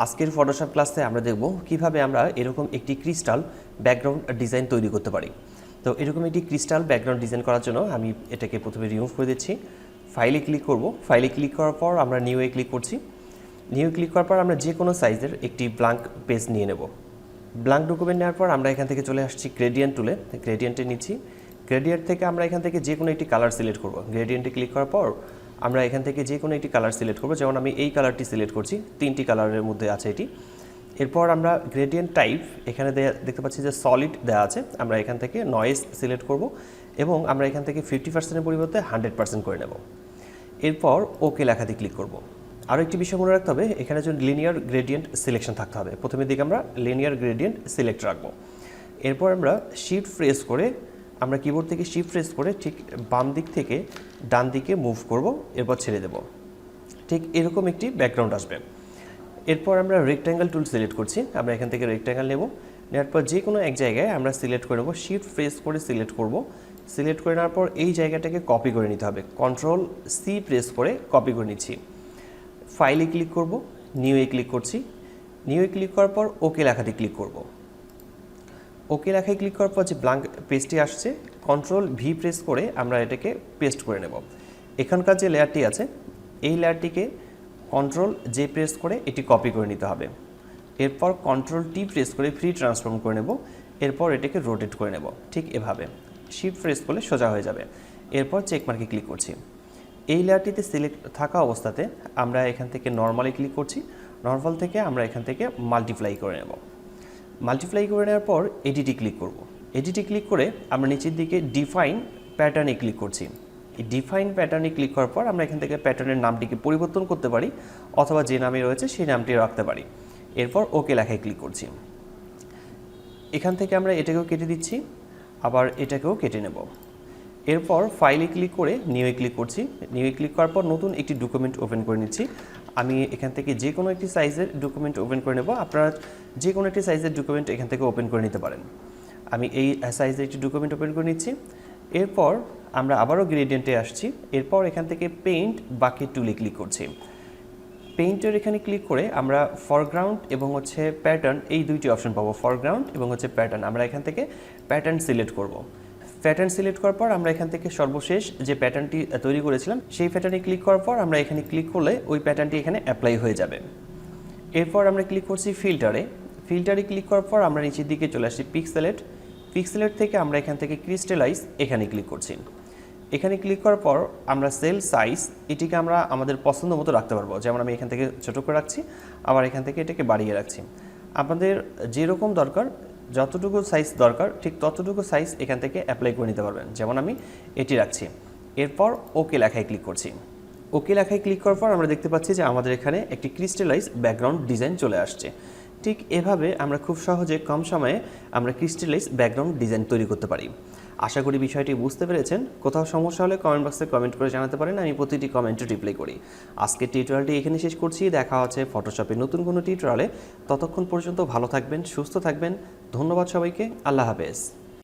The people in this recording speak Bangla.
আজকের ফটোশপ ক্লাসে আমরা দেখব কিভাবে আমরা এরকম একটি ক্রিস্টাল ব্যাকগ্রাউন্ড ডিজাইন তৈরি করতে পারি। তো এরকম একটি ক্রিস্টাল ব্যাকগ্রাউন্ড ডিজাইন করার জন্য আমি এটাকে প্রথমে রিমুভ করে দিচ্ছি। ফাইলে ক্লিক করব। ফাইলে ক্লিক করার পর আমরা নিউয়ে ক্লিক করছি। নিউ ক্লিক করার পর আমরা যে কোনো সাইজের একটি ব্ল্যাঙ্ক পেজ নিয়ে নেব। ব্ল্যাঙ্ক ডকুমেন্ট নেওয়ার পর আমরা এখান থেকে চলে আসছি গ্রেডিয়েন্ট টুলে। গ্রেডিয়েন্টে নিচ্ছি। গ্রেডিয়েন্ট থেকে আমরা এখান থেকে যে কোনো একটি কালার সিলেক্ট করব। গ্রেডিয়েন্টে ক্লিক করার পর আমরা এখান থেকে যে কোনো একটি কালার সিলেক্ট করব, যেমন আমি এই কালারটি সিলেক্ট করছি, তিনটি কালারের মধ্যে আছে এটি। এরপর আমরা গ্রেডিয়েন্ট টাইপ এখানে দেখতে পাচ্ছি যে সলিড দেওয়া আছে, আমরা এখান থেকে নয়েজ সিলেক্ট করব এবং আমরা এখান থেকে 50%-এর পরিবর্তে 100% করে নেব। এরপর ওকে লেখাতে ক্লিক করব। আরও একটি বিষয় মনে রাখতে হবে, এখানে যদি লিনিয়ার গ্রেডিয়েন্ট সিলেকশন থাকতে হবে। প্রথমের দিকে আমরা লিনিয়ার গ্রেডিয়েন্ট সিলেক্ট রাখবো। এরপর আমরা শিফট প্রেস করে আমরা কিবোর্ড থেকে শিফট প্রেস করে ঠিক বাম দিক থেকে ডান দিকে মুভ করব, এরপর ছেড়ে দেব। ঠিক এরকম একটি ব্যাকগ্রাউন্ড আসবে। এরপর আমরা রেক্ট্যাঙ্গেল টুল সিলেক্ট করছি। আমরা এখান থেকে রেক্ট্যাঙ্গেল নেব। নেওয়ার পর যে কোনো এক জায়গায় আমরা সিলেক্ট করে নেব, শিফট প্রেস করে সিলেক্ট করব। সিলেক্ট করে নেওয়ার পর এই জায়গাটাকে কপি করে নিতে হবে। কন্ট্রোল সি প্রেস করে কপি করে নিচ্ছি। ফাইলে ক্লিক করব, নিউয়ে ক্লিক করছি। নিউয়ে ক্লিক করার পর ওকে লেখাতে ক্লিক করব। ওকে লেখায় ক্লিক করার পর যে ব্ল্যাঙ্ক পেজটি আসছে, কন্ট্রোল ভি প্রেস করে আমরা এটাকে পেস্ট করে নেব। এখানকার যে লেয়ারটি আছে এই লেয়ারটিকে কন্ট্রোল জে প্রেস করে এটি কপি করে নিতে হবে। এরপর কন্ট্রোল টি প্রেস করে ফ্রি ট্রান্সফর্ম করে নেব। এরপর এটাকে রোটেট করে নেব ঠিক এভাবে। শিফট প্রেস করলে সোজা হয়ে যাবে। এরপর চেক মার্কে ক্লিক করছি। এই লেয়ারটিতে সিলেক্ট থাকা অবস্থাতে আমরা এখান থেকে নর্মালে ক্লিক করছি। নর্মাল থেকে আমরা এখান থেকে মাল্টিপ্লাই করে নেব। মাল্টিপ্লাই করে নেওয়ার পর এডিটে ক্লিক করব। এডিটে ক্লিক করে আমরা নিচের দিকে ডিফাইন প্যাটার্নে ক্লিক করছি। এই ডিফাইন প্যাটার্নে ক্লিক করার পর আমরা এখান থেকে প্যাটার্নের নামটিকে পরিবর্তন করতে পারি অথবা যে নামে রয়েছে সেই নামটি রাখতে পারি। এরপর ওকে লেখায় ক্লিক করছি। এখান থেকে আমরা এটাকেও কেটে দিচ্ছি, আবার এটাকেও কেটে নেব। এরপর ফাইলে ক্লিক করে নিউয়ে ক্লিক করছি। নিউয়ে ক্লিক করার পর নতুন একটি ডকুমেন্ট ওপেন করে নিচ্ছি। আমি এখান থেকে যে কোনো একটি সাইজের ডকুমেন্ট ওপেন করে নেব। আপনারা যে কোনো একটি সাইজের ডকুমেন্ট এখান থেকে ওপেন করে নিতে পারেন। আমি এই সাইজের একটি ডকুমেন্ট ওপেন করে নিচ্ছি। এরপর আমরা আবারও গ্রেডিয়েন্টে আসছি। এরপর এখান থেকে পেইন্ট বাকেট টুলে ক্লিক করছি। পেইন্টের এখানে ক্লিক করে আমরা ফরগ্রাউন্ড এবং প্যাটার্ন এই দুইটি অপশন পাবো। ফরগ্রাউন্ড এবং প্যাটার্ন, আমরা এখান থেকে প্যাটার্ন সিলেক্ট করব। প্যাটার্ন সিলেক্ট করার পর আমরা এখান থেকে সর্বশেষ যে প্যাটার্নটি তৈরি করেছিলাম সেই প্যাটার্নে ক্লিক করার পর আমরা এখানে ক্লিক করলে ওই প্যাটার্নটি এখানে অ্যাপ্লাই হয়ে যাবে। এরপর আমরা ক্লিক করছি ফিল্টারে। ফিল্টারে ক্লিক করার পর আমরা নিচের দিকে চলে আসছি পিক্সেলেট। পিক্সেলেট থেকে আমরা এখান থেকে ক্রিস্টালাইজ এখানে ক্লিক করছি। এখানে ক্লিক করার পর আমরা সেল সাইজ এটিকে আমরা আমাদের পছন্দ মতো রাখতে পারবো। যেমন আমি এখান থেকে ছোটো করে রাখছি, আবার এখান থেকে এটাকে বাড়িয়ে রাখছি। আপনাদের যেরকম দরকার, যতটুকু সাইজ দরকার ঠিক ততটুকু সাইজ এখান থেকে অ্যাপ্লাই করে নিতে পারবেন। যেমন আমি এটি রাখছি। এরপর ওকে লেখায় ক্লিক করছি। ওকে লেখায় ক্লিক করার পর আমরা দেখতে পাচ্ছি যে আমাদের এখানে একটি ক্রিস্টালাইজ ব্যাকগ্রাউন্ড ডিজাইন চলে আসছে। ঠিক এভাবে আমরা খুব সহজে কম সময়ে আমরা ক্রিস্টালাইজ ব্যাকগ্রাউন্ড ডিজাইন তৈরি করতে পারি। আশা করি বিষয়টি বুঝতে পেরেছেন। কোথাও সমস্যা হলে কমেন্ট বক্সে কমেন্ট করে জানাতে পারেন, আমি প্রতিটি কমেন্টে রিপ্লাই করি। আজকের টিউটোরিয়ালটি এখানে শেষ করছি। দেখা হচ্ছে ফটোশপের নতুন কোনো টিউটোরিয়ালে। ততক্ষণ পর্যন্ত ভালো থাকবেন, সুস্থ থাকবেন। ধন্যবাদ সবাইকে। আল্লাহ হাফেজ।